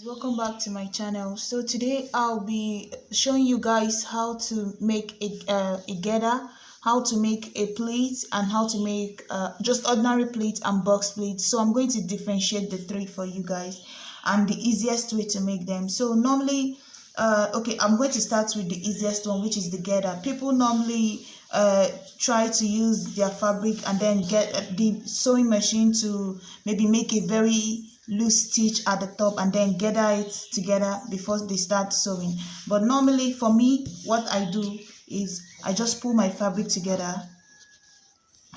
Welcome back to my channel. So today I'll be showing you guys how to make a getter, how to make a pleat, and how to make just ordinary pleat and box pleat. So I'm going to differentiate the three for you guys and the easiest way to make them. So normally okay, I'm going to start with the easiest one, which is the getter. People normally try to use their fabric and then get the sewing machine to maybe make a very loose stitch at the top and then gather it together before they start sewing. But normally for me, what I do is I just pull my fabric together.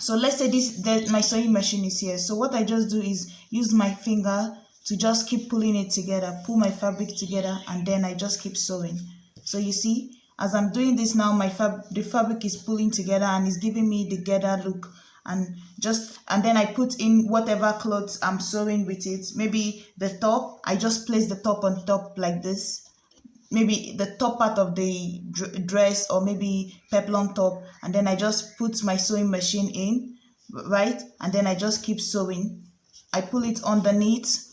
So let's say my sewing machine is here. So what I just do is use my finger to just keep pulling it together, pull my fabric together, and then I just keep sewing. So you see, as I'm doing this now, the fabric is pulling together and is giving me the gather look. And then I put in whatever clothes I'm sewing with it. Maybe the top, I just place the top on top like this. Maybe the top part of the dress, or maybe peplum top, and then I just put my sewing machine in, right? And then I just keep sewing. I pull it underneath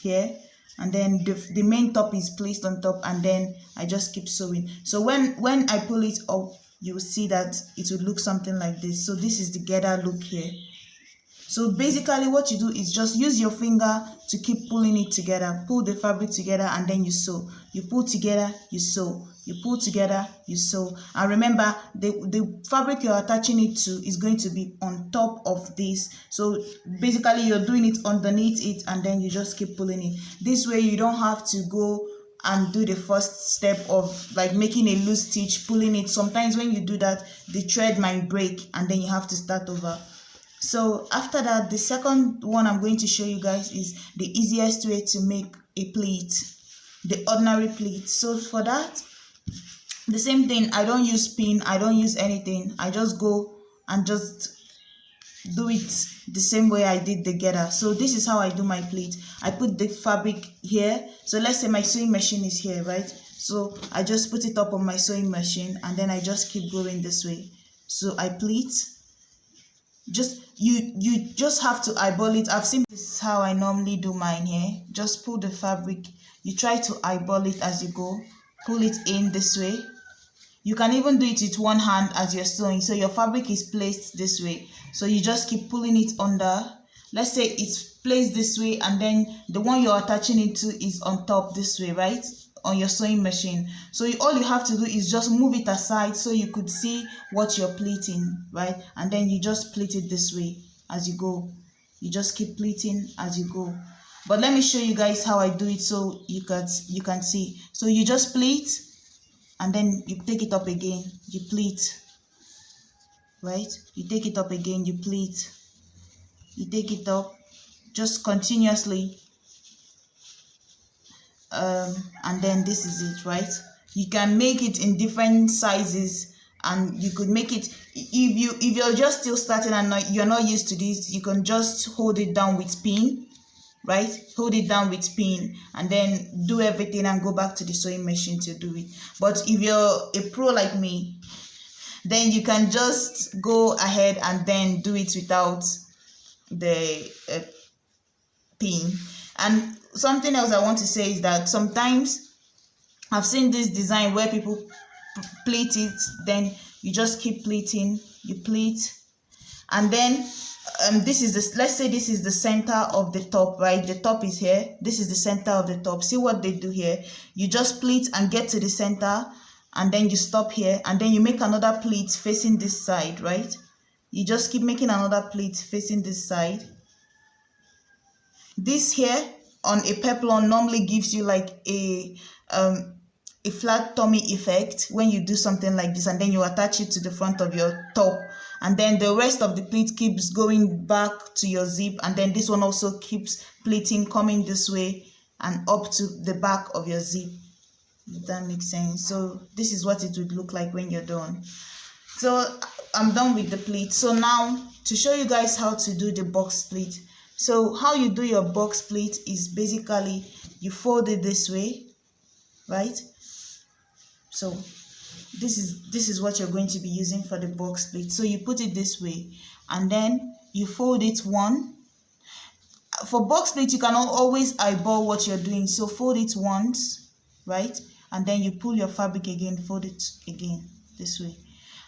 here, and then the main top is placed on top, and then I just keep sewing. So when I pull it up, you will see that it will look something like this. So this is the gather look here. So basically what you do is just use your finger to keep pulling it together. Pull the fabric together and then you sew. You pull together, you sew. You pull together, you sew. And remember, the fabric you're attaching it to is going to be on top of this. So basically you're doing it underneath it and then you just keep pulling it. This way you don't have to go and do the first step of like making a loose stitch, pulling it. Sometimes when you do that, the thread might break and then you have to start over. So after that, the second one I'm going to show you guys is the easiest way to make a pleat, the ordinary pleat. So for that, the same thing, I don't use pin, I don't use anything. I just go and just do it the same way I did the getter. So this is how I do my pleat. I put the fabric here. So let's say my sewing machine is here, right? So I just put it up on my sewing machine and then I just keep going this way. So I pleat. You just have to eyeball it. I've seen this is how I normally do mine here. Just pull the fabric. You try to eyeball it as you go. Pull it in this way. You can even do it with one hand as you're sewing. So your fabric is placed this way. So you just keep pulling it under. Let's say it's placed this way and then the one you're attaching it to is on top this way, right? On your sewing machine. So all you have to do is just move it aside so you could see what you're pleating, right? And then you just pleat it this way as you go. You just keep pleating as you go. But let me show you guys how I do it so you can see. So you just pleat and then you take it up again, you pleat, right? You take it up again, you pleat. You take it up just continuously. And then this is it, right? You can make it in different sizes, and you could make it if you're just still starting and you're not used to this, you can just hold it down with pin, right? Hold it down with pin and then do everything and go back to the sewing machine to do it. But if you're a pro like me, then you can just go ahead and then do it without the pin. And something else I want to say is that sometimes I've seen this design where people pleat it, then you just keep pleating, you pleat, and then let's say this is the center of the top, right? The top is here, this is the center of the top. See what they do here? You just pleat and get to the center and then you stop here and then you make another pleat facing this side, right? You just keep making another pleat facing this side. This here on a peplum normally gives you like a flat tummy effect when you do something like this, and then you attach it to the front of your top, and then the rest of the pleat keeps going back to your zip, and then this one also keeps pleating coming this way and up to the back of your zip, if that makes sense. So this is what it would look like when you're done. So I'm done with the pleat. So now to show you guys how to do the box pleat. So how you do your box pleat is basically you fold it this way, right? So this is what you're going to be using for the box pleat. So you put it this way and then you fold it one. for box pleat, you can always eyeball what you're doing. So fold it once, right? And then you pull your fabric again, fold it again this way.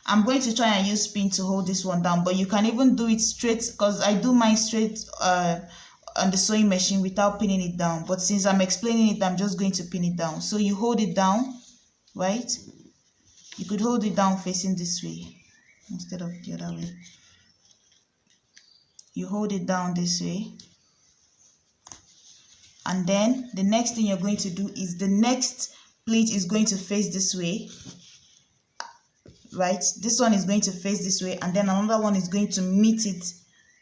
I'm going to try and use pin to hold this one down, but you can even do it straight, because I do mine straight on the sewing machine without pinning it down. But since I'm explaining it, I'm just going to pin it down. So you hold it down, right? You could hold it down facing this way instead of the other way. You hold it down this way. And then the next thing you're going to do is the next pleat is going to face this way, right? This one is going to face this way, and then another one is going to meet it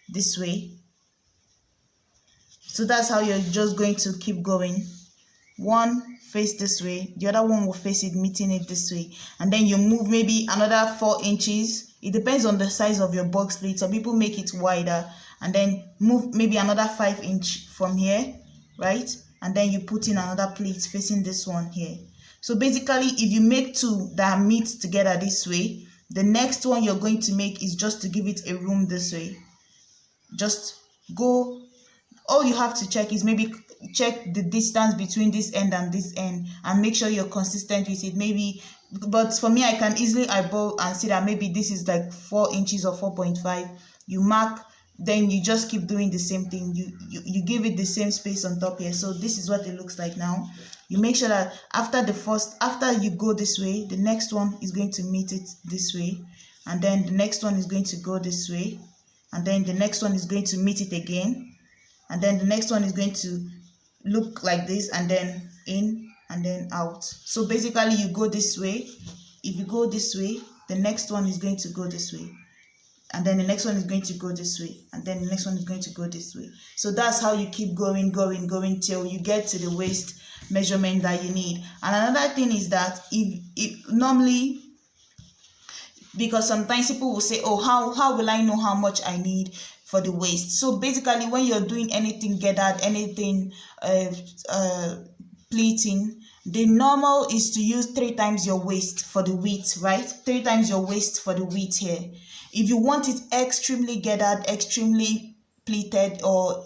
this way. So that's how you're just going to keep going. One face this way, the other one will face it, meeting it this way, and then you move maybe another 4 inches. It depends on the size of your box pleat. Some people make it wider, and then move maybe another 5 inch from here, right? And then you put in another pleat facing this one here. So basically, if you make 2 that meet together this way, the next one you're going to make is just to give it a room this way. Just go, all you have to check is maybe check the distance between this end and this end, and make sure you're consistent with it. Maybe, but for me, I can easily eyeball and see that maybe this is like 4 inches or 4.5. You mark, then you just keep doing the same thing. You give it the same space on top here. So this is what it looks like now. You make sure that after you go this way, the next one is going to meet it this way, and then the next one is going to go this way, and then the next one is going to meet it again, and then the next one is going to look like this, and then in and then out. So basically, you go this way. If you go this way, the next one is going to go this way, and then the next one is going to go this way, and then the next one is going to go this way. So that's how you keep going till you get to the waist measurement that you need. And another thing is that if normally, because sometimes people will say, oh, how will I know how much I need for the waist? So basically, when you're doing anything gathered, anything pleating, the normal is to use 3 times your waist for the width, right? 3 times your waist for the width here. If you want it extremely gathered, extremely pleated, or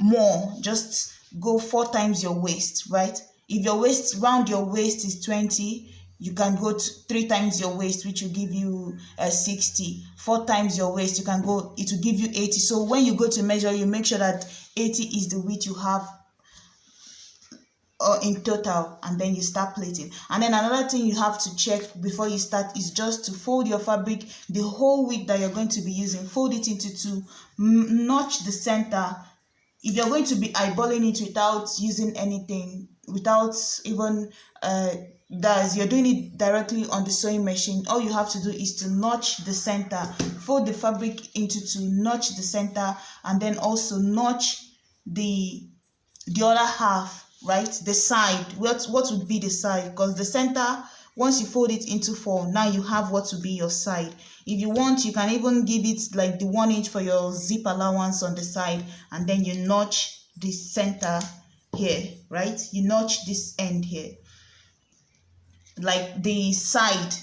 more, just go 4 times your waist, right? If your waist, round your waist is 20, you can go to 3 times your waist, which will give you 60. 4 times your waist, you can go, it will give you 80. So when you go to measure, you make sure that 80 is the width you have in total, and then you start plating. And then another thing you have to check before you start is just to fold your fabric, the whole width that you're going to be using, fold it into 2, notch the center. If you're going to be eyeballing it without using anything, without even you're doing it directly on the sewing machine, all you have to do is to notch the center, fold the fabric into 2, notch the center, and then also notch the other half, right? The side. What would be the side? Because the center, once you fold it into 4, now you have what would be your side. If you want, you can even give it like the 1 inch for your zip allowance on the side, and then you notch the center here, right? You notch this end here, like the side,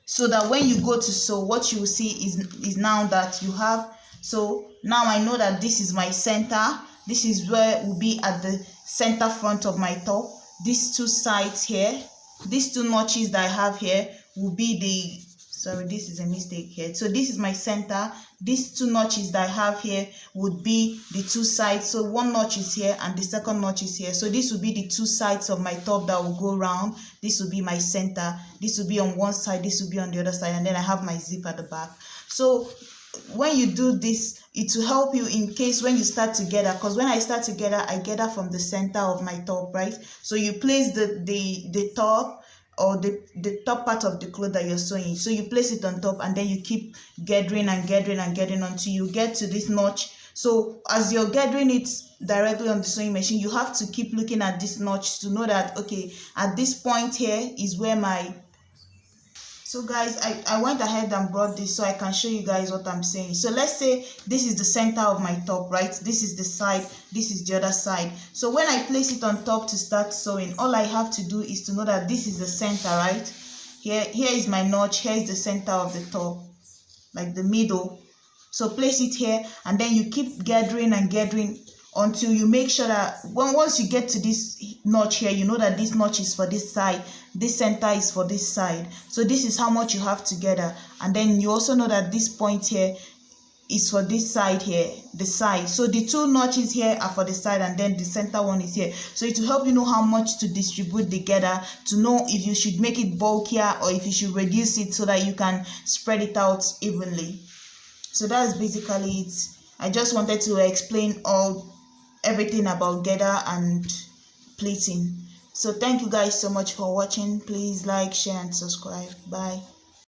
so that when you go to sew, what you will see is now that you have. So now I know that this is my center. This is where it will be at the center front of my top. These 2 sides here, these 2 notches that I have here will be the, sorry, this is a mistake here. So this is my center. These 2 notches that I have here would be the 2 sides. So 1 notch is here and the second notch is here. So this will be the 2 sides of my top that will go round. This will be my center. This will be on one side. This will be on the other side. And then I have my zip at the back. So when you do this, it will help you in case when you start together, because when I start together, I gather from the center of my top, right? So you place the top, or the top part of the cloth that you're sewing. So you place it on top, and then you keep gathering and gathering and gathering until you get to this notch. So as you're gathering it directly on the sewing machine, you have to keep looking at this notch to know that, okay, at this point here is where my... So guys, I went ahead and brought this so I can show you guys what I'm saying. So let's say this is the center of my top, right? This is the side, this is the other side. So when I place it on top to start sewing, all I have to do is to know that this is the center, right? Here is my notch, here is the center of the top, like the middle. So place it here, and then you keep gathering and gathering until you make sure that once you get to this notch here, you know that this notch is for this side, this center is for this side. So this is how much you have to gather. And then you also know that this point here is for this side here, the side. So the two notches here are for the side, and then the center one is here. So it will help you know how much to distribute the gather, to know if you should make it bulkier or if you should reduce it so that you can spread it out evenly. So that's basically it. I just wanted to explain everything about gather and pleating. So thank you guys so much for watching. Please like, share and subscribe. Bye.